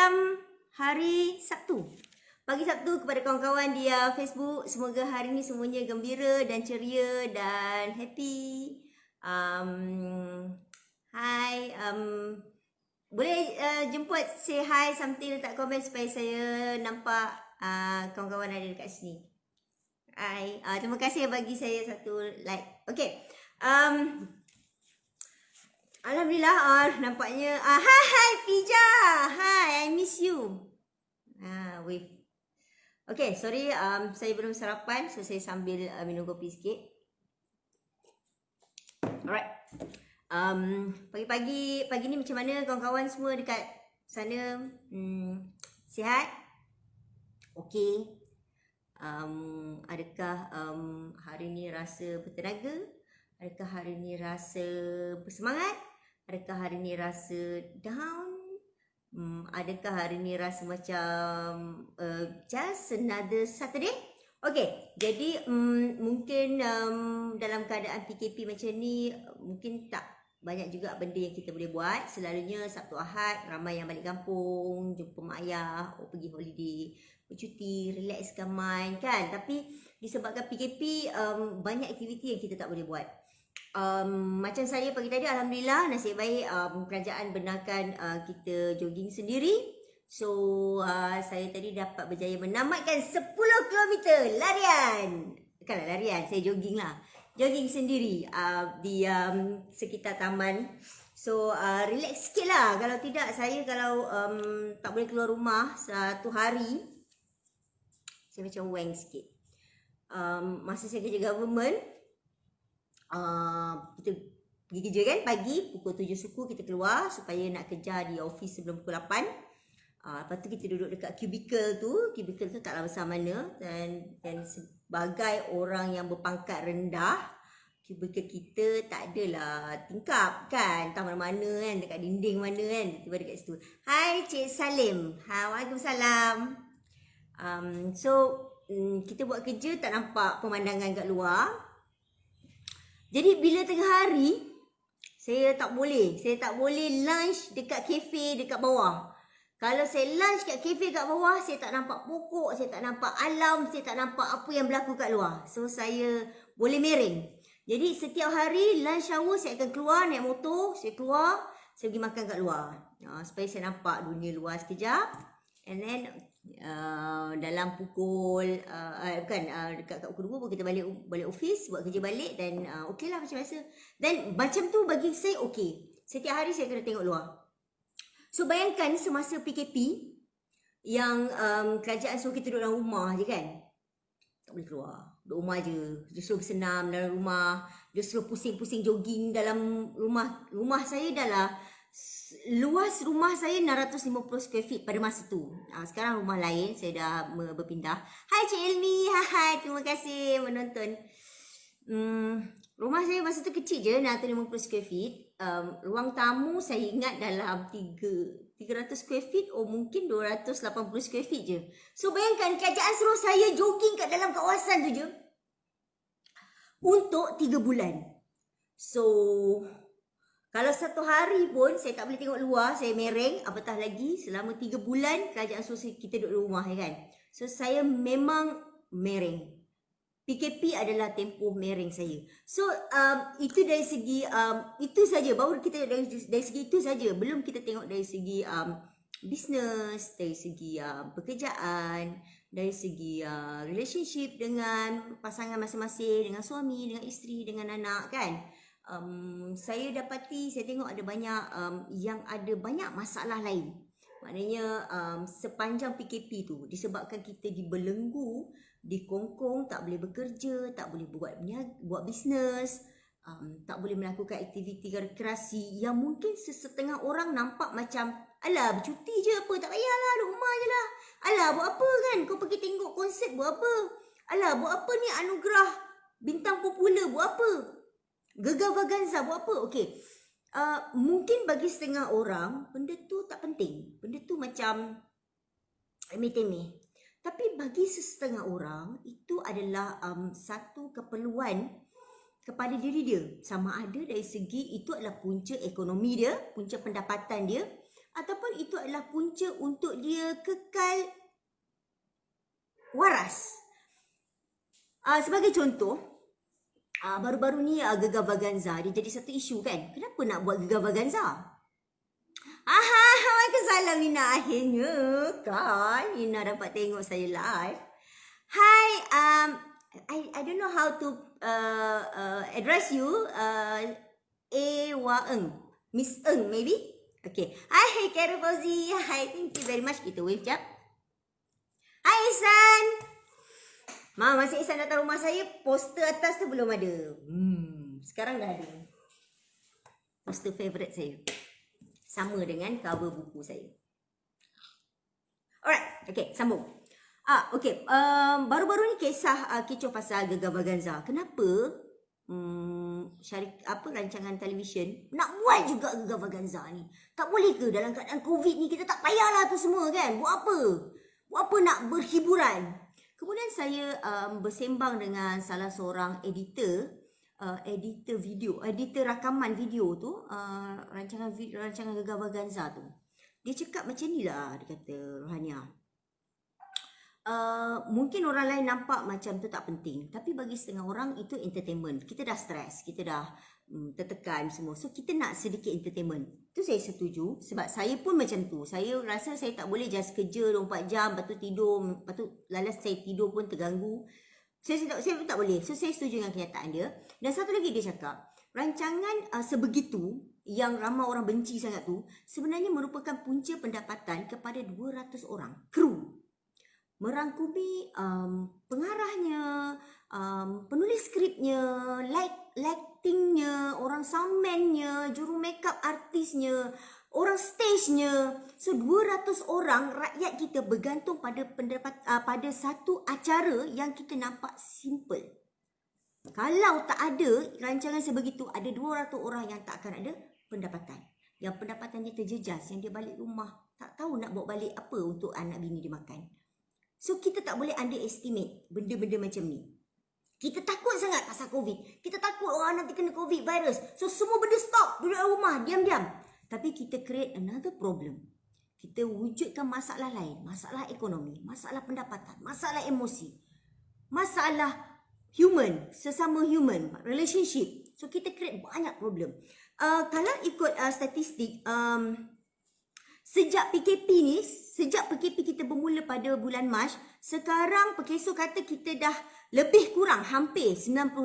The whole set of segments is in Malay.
malam hari Sabtu. Pagi Sabtu kepada kawan-kawan di Facebook. Semoga hari ni semuanya gembira dan ceria dan happy. Hai, boleh jemput say hi something, letak komen supaya saya nampak kawan-kawan ada dekat sini. Hai, terima kasih bagi saya satu like. Okay. Alhamdulillah, nampaknya hi Pija. Hi, I miss you. Wave. Okay, sorry, saya belum sarapan, so saya sambil minum kopi sikit. Alright. Pagi ni macam mana kawan-kawan semua dekat sana? Sihat? Okay. Adakah hari ni rasa bertenaga? Adakah hari ni rasa bersemangat? Adakah hari ni rasa down? Adakah hari ni rasa macam just another Saturday? Okay, jadi mungkin dalam keadaan PKP macam ni, mungkin tak banyak juga benda yang kita boleh buat. Selalunya Sabtu Ahad ramai yang balik kampung, jumpa mak ayah, pergi holiday, bercuti, relaxkan mind kan. Tapi disebabkan PKP, banyak aktiviti yang kita tak boleh buat. Macam saya pagi tadi, Alhamdulillah nasib baik kerajaan benarkan kita jogging sendiri. So saya tadi dapat berjaya menamatkan 10 km larian. Bukanlah larian, saya jogging lah. Jogging sendiri di sekitar taman. So relax sikit lah. Kalau tidak, saya kalau tak boleh keluar rumah satu hari, saya macam wang sikit. Masa saya kerja government, kita pergi kerja kan pagi, pukul 7 suku kita keluar supaya nak kerja di office sebelum pukul 8. Lepas tu kita duduk dekat cubicle tu taklah besar mana, dan sebagai orang yang berpangkat rendah, cubicle kita tak adalah tingkap kan, entah mana-mana kan, dekat dinding mana kan, tiba dekat situ. Hai Cik Salim. Waalaikumsalam. So kita buat kerja tak nampak pemandangan kat luar. Jadi bila tengah hari, saya tak boleh lunch dekat kafe dekat bawah. Kalau saya lunch kat kafe kat bawah, saya tak nampak pokok, saya tak nampak alam, saya tak nampak apa yang berlaku kat luar. So saya boleh mereng. Jadi setiap hari lunch hour saya akan keluar naik motor, saya keluar, saya pergi makan kat luar. Supaya saya nampak dunia luar sekejap. And then dalam pukul dekat pukul 2 kita balik office, buat kerja balik, dan okey lah macam biasa. Dan macam tu bagi saya okey. Setiap hari saya kena tengok luar. So bayangkan semasa PKP yang kerajaan suruh kita duduk dalam rumah je kan. Tak boleh keluar. Duduk rumah je. Dia suruh bersenam dalam rumah. Dia suruh pusing-pusing jogging dalam rumah. Rumah saya luas rumah saya 650 square feet pada masa tu. Sekarang rumah lain, saya dah berpindah. Hai Cik Ilmi, hai, terima kasih menonton. Rumah saya masa tu kecil je, 650 square feet. Ruang tamu saya ingat dalam 300 square feet, mungkin 280 square feet je. So bayangkan kerajaan suruh saya jogging kat dalam kawasan tu je untuk 3 bulan. So kalau satu hari pun saya tak boleh tengok luar, saya mereng, apatah lagi selama 3 bulan kerajaan suruh kita duduk rumah kan. So saya memang mereng. PKP adalah tempoh mereng saya. So itu dari segi itu saja, baru kita dari segi itu saja. Belum kita tengok dari segi bisnes, dari segi pekerjaan, dari segi relationship dengan pasangan masing-masing, dengan suami, dengan isteri, dengan anak kan. Saya tengok ada banyak yang ada banyak masalah lain. Maknanya sepanjang PKP tu, disebabkan kita dibelenggu, dikongkong, tak boleh bekerja, tak boleh buat bisnes, tak boleh melakukan aktiviti rekreasi yang mungkin setengah orang nampak macam alah bercuti je apa, tak payahlah duduk rumah je lah. Alah buat apa kan, kau pergi tengok konsert buat apa? Alah buat apa ni anugerah bintang popular buat apa? Gegar Vaganza buat apa? Okey. Mungkin bagi setengah orang benda tu tak penting. Benda tu macam remeh-temeh. Tapi bagi setengah orang itu adalah satu keperluan kepada diri dia. Sama ada dari segi itu adalah punca ekonomi dia, punca pendapatan dia, ataupun itu adalah punca untuk dia kekal waras. Sebagai contoh, baru-baru ni Gegar Vaganza dia jadi satu isu kan. Kenapa nak buat Gegar Vaganza? Salam Nina akhirnya kan. Nina dapat tengok saya live. Hi, I don't know how to address you. Eng, Miss Eng maybe. Okay. Hi, Carol Fauzi. Hi, thank you very much. Kita wave jap. Hi, Ihsan. Masa Ihsan datang rumah saya, poster atas tu belum ada. Sekarang dah ada. Poster favourite saya. Sama dengan cover buku saya. Alright, okay, sambung. Okay, baru-baru ni kisah kecoh pasal Gegar Vaganza. Kenapa rancangan televisyen nak buat juga Gegar Vaganza ni? Tak boleh ke dalam keadaan COVID ni kita tak payahlah tu semua kan? Buat apa? Buat apa nak berhiburan? Kemudian saya bersembang dengan salah seorang editor rakaman video tu, rancangan Gegar Vaganza tu. Dia cakap macam ni lah, dia kata, Rohania. Mungkin orang lain nampak macam tu tak penting, tapi bagi setengah orang itu entertainment. Kita dah stres, kita dah tertekan semua. So kita nak sedikit entertainment. Tu saya setuju, sebab saya pun macam tu. Saya rasa saya tak boleh just kerja 24 jam, lepas tu tidur, lepas tu lalas saya tidur pun terganggu. Saya pun tak boleh. So saya setuju dengan kenyataan dia. Dan satu lagi dia cakap, rancangan sebegitu yang ramai orang benci sangat tu sebenarnya merupakan punca pendapatan kepada 200 orang kru. Merangkumi pengarahnya, penulis skripnya, lightingnya, orang soundman-nya, juru makeup artisnya, orang stage-nya. So 200 orang rakyat kita bergantung pada pada satu acara yang kita nampak simple. Kalau tak ada rancangan sebegitu, ada 200 orang yang tak akan ada pendapatan. Yang pendapatan dia terjejas, yang dia balik rumah tak tahu nak bawa balik apa untuk anak bini dia makan. So kita tak boleh underestimate benda-benda macam ni. Kita takut sangat pasal COVID. Kita takut nanti kena COVID virus. So semua benda stop, duduk rumah, diam-diam. Tapi kita create another problem. Kita wujudkan masalah lain, masalah ekonomi, masalah pendapatan, masalah emosi, masalah human, sesama human, relationship. So kita create banyak problem. Kalau ikut statistik, sejak PKP kita bermula pada bulan Mac, sekarang Pekeso kata kita dah lebih kurang hampir 90,000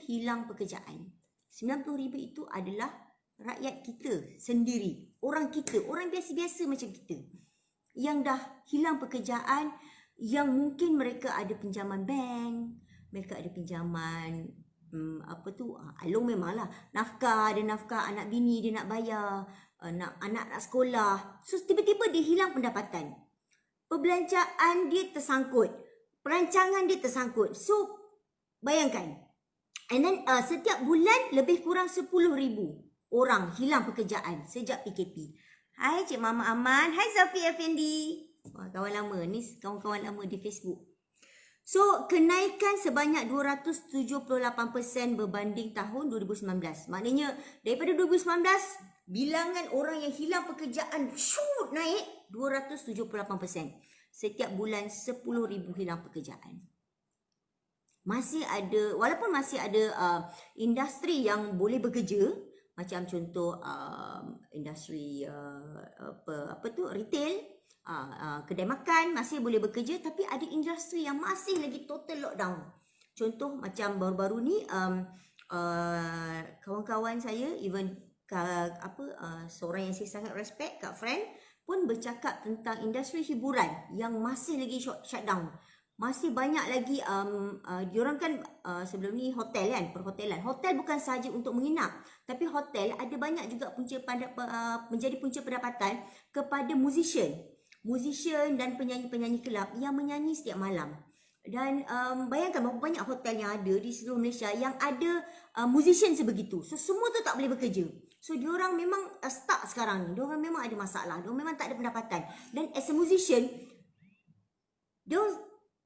hilang pekerjaan. 90,000 itu adalah rakyat kita sendiri, orang kita, orang biasa-biasa macam kita yang dah hilang pekerjaan, yang mungkin mereka ada pinjaman bank, mereka ada pinjaman along memanglah nafkah, ada nafkah anak bini dia nak bayar, anak sekolah. So tiba-tiba dia hilang pendapatan, perbelanjaan dia tersangkut, perancangan dia tersangkut. So bayangkan, and then setiap bulan lebih kurang 10,000 orang hilang pekerjaan sejak PKP. Hai Cik Mama Aman, hai Safi Effendi. Kawan lama ni, kawan-kawan lama di Facebook. So, kenaikan sebanyak 278% berbanding tahun 2019. Maknanya, daripada 2019, bilangan orang yang hilang pekerjaan naik 278%. Setiap bulan 10,000 hilang pekerjaan. Masih ada, walaupun masih ada industri yang boleh bekerja, macam contoh industri retail, kedai makan masih boleh bekerja, tapi ada industri yang masih lagi total lockdown. Contoh macam baru-baru ni kawan-kawan saya, even seorang yang saya sangat respect, Kak Friend pun bercakap tentang industri hiburan yang masih lagi shutdown. Masih banyak lagi diorang kan sebelum ni hotel kan, perhotelan. Hotel bukan sahaja untuk menginap, tapi hotel ada banyak juga menjadi punca pendapatan kepada musician dan penyanyi-penyanyi kelab yang menyanyi setiap malam. Dan bayangkan berapa banyak hotel yang ada di seluruh Malaysia yang ada musician sebegitu. So semua tu tak boleh bekerja. So diorang memang stuck sekarang ni. Diorang memang ada masalah. Diorang memang tak ada pendapatan. Dan as a musician, diorang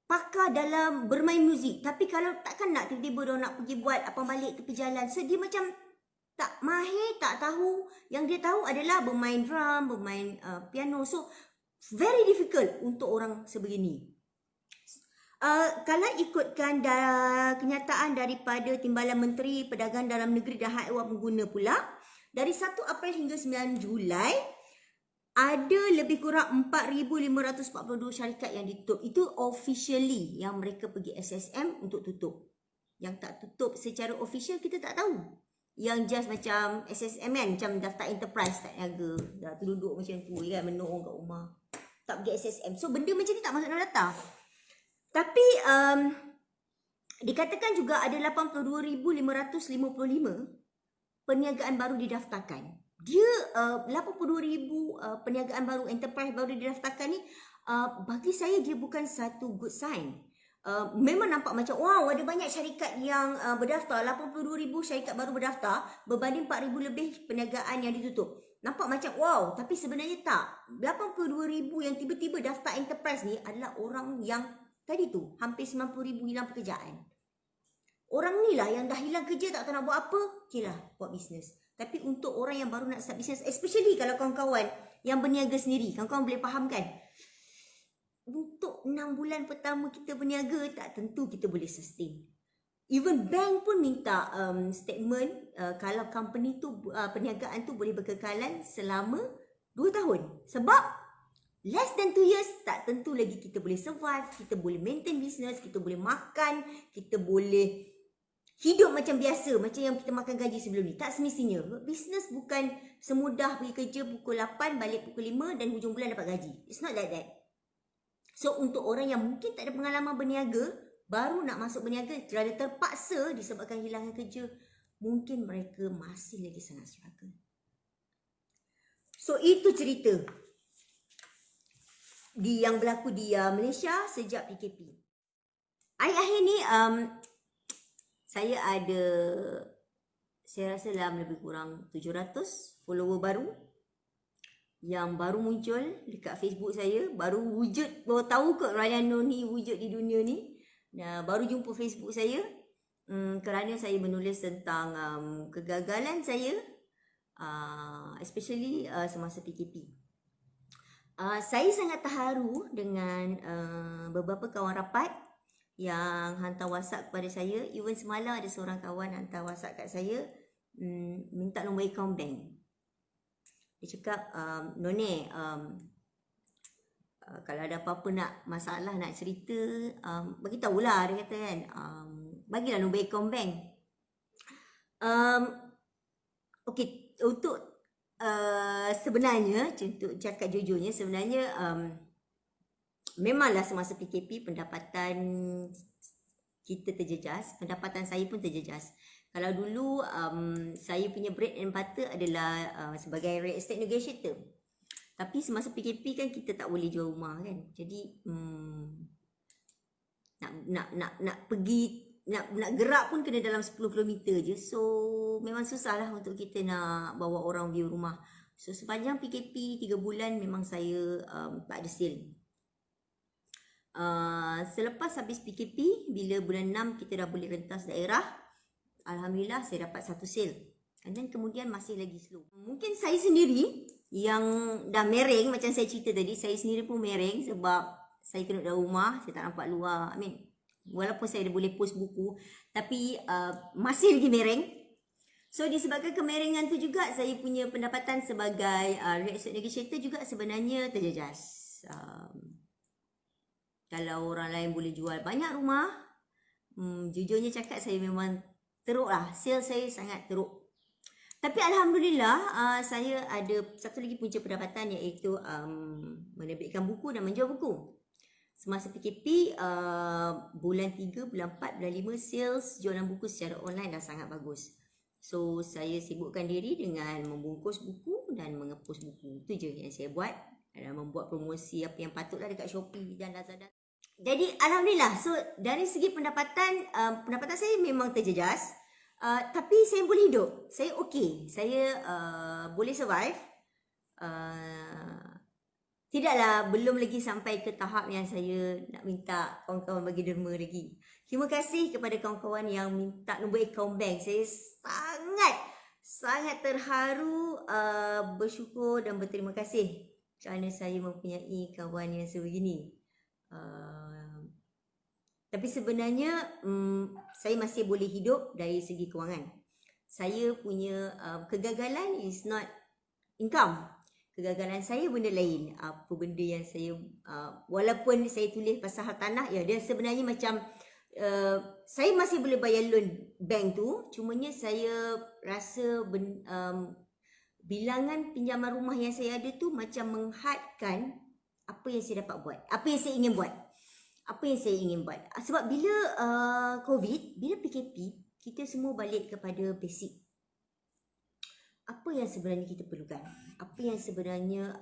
pakar dalam bermain muzik, tapi kalau takkan nak tiba-tiba dia nak pergi buat apa balik tepi jalan. So dia macam tak mahir, tak tahu. Yang dia tahu adalah bermain drum, bermain piano. So very difficult untuk orang sebegini. Kalau ikutkan kenyataan daripada Timbalan Menteri Perdagangan Dalam Negeri dan Hak Ehwal Pengguna pula, dari 1 April hingga 9 Julai, ada lebih kurang 4,542 syarikat yang ditutup. Itu officially yang mereka pergi SSM untuk tutup. Yang tak tutup secara official kita tak tahu. Yang just macam SSM kan, macam daftar enterprise tak niaga, dah duduk macam tu kan, menung kat rumah, tak pergi SSM. So benda macam ni tak masuk dalam data. Tapi dikatakan juga ada 82,555 perniagaan baru didaftarkan. Dia 82,000 perniagaan baru, enterprise baru didaftarkan ni, bagi saya dia bukan satu good sign. Memang nampak macam wow, ada banyak syarikat yang berdaftar, 82,000 syarikat baru berdaftar berbanding 4,000 lebih perniagaan yang ditutup. Nampak macam wow, tapi sebenarnya tak. 82,000 yang tiba-tiba daftar enterprise ni adalah orang yang tadi tu, hampir 90,000 hilang pekerjaan. Orang ni lah yang dah hilang kerja, tak tahu nak buat apa, okay lah, buat bisnes. Tapi untuk orang yang baru nak start bisnes, especially kalau kawan-kawan yang berniaga sendiri, kawan-kawan boleh faham kan? Untuk 6 bulan pertama kita berniaga, tak tentu kita boleh sustain. Even bank pun minta statement kalau company tu, perniagaan tu boleh berkekalan selama 2 tahun. Sebab less than 2 years, tak tentu lagi kita boleh survive, kita boleh maintain business, kita boleh makan, kita boleh hidup macam biasa, macam yang kita makan gaji sebelum ni. Tak semestinya. Business bukan semudah pergi kerja pukul 8, balik pukul 5 dan hujung bulan dapat gaji. It's not like that. So untuk orang yang mungkin tak ada pengalaman berniaga, baru nak masuk berniaga kerana terpaksa disebabkan hilangnya kerja, mungkin mereka masih lagi sangat struggle. So itu cerita yang berlaku di Malaysia sejak PKP. Akhir-akhir ni saya rasa dalam lebih kurang 700 follower baru yang baru muncul dekat Facebook saya, baru tahu ke Ryan Noor ni wujud di dunia ni. Baru jumpa Facebook saya kerana saya menulis tentang kegagalan saya, especially semasa PKP. Saya sangat terharu dengan beberapa kawan rapat yang hantar WhatsApp kepada saya. Even semalam ada seorang kawan hantar WhatsApp kat saya, minta nombor akaun bank. Dia cakap, None, kalau ada apa-apa nak masalah, nak cerita, bagitahulah, dia kata kan, bagilah nombor akaun bank. Okay, untuk sebenarnya, untuk cakap jujurnya, sebenarnya memanglah semasa PKP pendapatan kita terjejas, pendapatan saya pun terjejas. Kalau dulu saya punya bread and butter adalah sebagai real estate negotiator. Tapi semasa PKP kan kita tak boleh jual rumah kan. Jadi nak pergi, nak gerak pun kena dalam 10 km je. So memang susah lah untuk kita nak bawa orang view rumah. So sepanjang PKP 3 bulan memang saya tak ada sale. Selepas habis PKP, bila bulan 6 kita dah boleh rentas daerah, alhamdulillah saya dapat 1 sale. And then kemudian masih lagi slow. Mungkin saya sendiri yang dah mereng, macam saya cerita tadi, saya sendiri pun mereng sebab saya kena dalam rumah, saya tak nampak luar. Walaupun saya dah boleh post buku, tapi masih lagi mereng. So disebabkan kemerengan tu juga, saya punya pendapatan sebagai real estate negotiator juga sebenarnya terjejas. Kalau orang lain boleh jual banyak rumah, jujurnya cakap saya memang teruk lah. Sale saya sangat teruk. Tapi alhamdulillah, saya ada satu lagi punca pendapatan, iaitu menerbitkan buku dan menjual buku. Semasa PKP, bulan 3, bulan 4, bulan 5, sales jualan buku secara online dah sangat bagus. So saya sibukkan diri dengan membungkus buku dan mengepost buku. Itu je yang saya buat. Dan membuat promosi apa yang patutlah dekat Shopee dan Lazada. Jadi alhamdulillah, so dari segi pendapatan, pendapatan saya memang terjejas, tapi saya boleh hidup, saya okey, saya boleh survive. Tidaklah, belum lagi sampai ke tahap yang saya nak minta kawan-kawan bagi derma lagi. Terima kasih kepada kawan-kawan yang minta nombor akaun bank. Saya Sangat terharu, bersyukur dan berterima kasih kerana saya mempunyai kawan yang sebegini. Tapi sebenarnya saya masih boleh hidup dari segi kewangan. Saya punya kegagalan is not income. Kegagalan saya benda lain. Apa benda yang saya walaupun saya tulis pasal hartanah, ya dia sebenarnya macam saya masih boleh bayar loan bank tu, cumanya saya rasa bilangan pinjaman rumah yang saya ada tu macam menghadkan apa yang saya dapat buat, apa yang saya ingin buat. Sebab bila COVID, bila PKP, kita semua balik kepada basic. Apa yang sebenarnya kita perlukan? Apa yang sebenarnya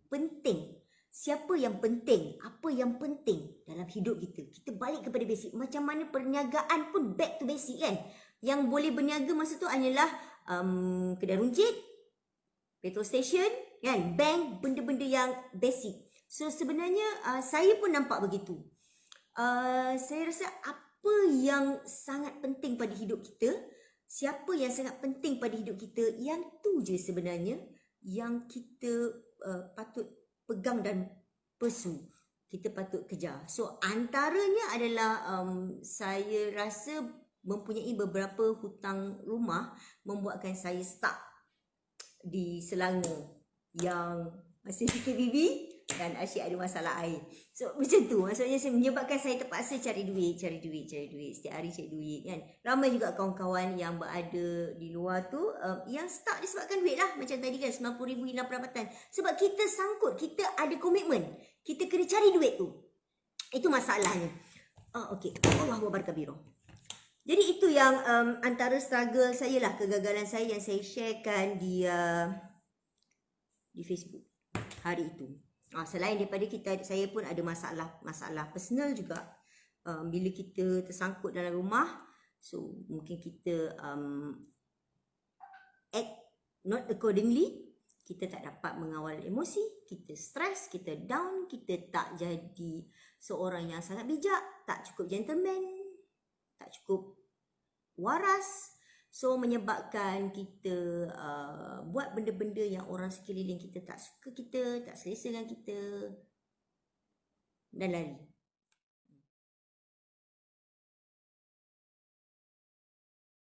penting? Siapa yang penting? Apa yang penting dalam hidup kita? Kita balik kepada basic. Macam mana perniagaan pun back to basic kan? Yang boleh berniaga masa tu hanyalah kedai runcit, petrol station, kan? Bank, benda-benda yang basic. So sebenarnya saya pun nampak begitu. Saya rasa apa yang sangat penting pada hidup kita, siapa yang sangat penting pada hidup kita, yang tu je sebenarnya yang kita patut pegang dan pursue, kita patut kejar. So antaranya adalah saya rasa mempunyai beberapa hutang rumah membuatkan saya stuck di Selangor yang masih PKPB dan asyik ada masalah air. So macam tu, maksudnya menyebabkan saya terpaksa cari duit. Setiap hari cari duit kan. Ramai juga kawan-kawan yang berada di luar tu yang stuck disebabkan duit lah. Macam tadi kan, 90,000 hilang pendapatan. Sebab kita sangkut, kita ada komitmen. Kita kena cari duit tu. Itu masalahnya. Okey. Allahuakbar kabira. Jadi itu yang antara struggle saya lah, kegagalan saya yang saya sharekan di Facebook hari itu. Selain daripada saya pun ada masalah personal juga. Bila kita tersangkut dalam rumah, so mungkin kita act not accordingly, kita tak dapat mengawal emosi, kita stres, kita down, kita tak jadi seorang yang sangat bijak, tak cukup gentleman, tak cukup waras. So menyebabkan kita buat benda-benda yang orang sekeliling kita tak suka kita, tak selesa dengan kita, dan lari.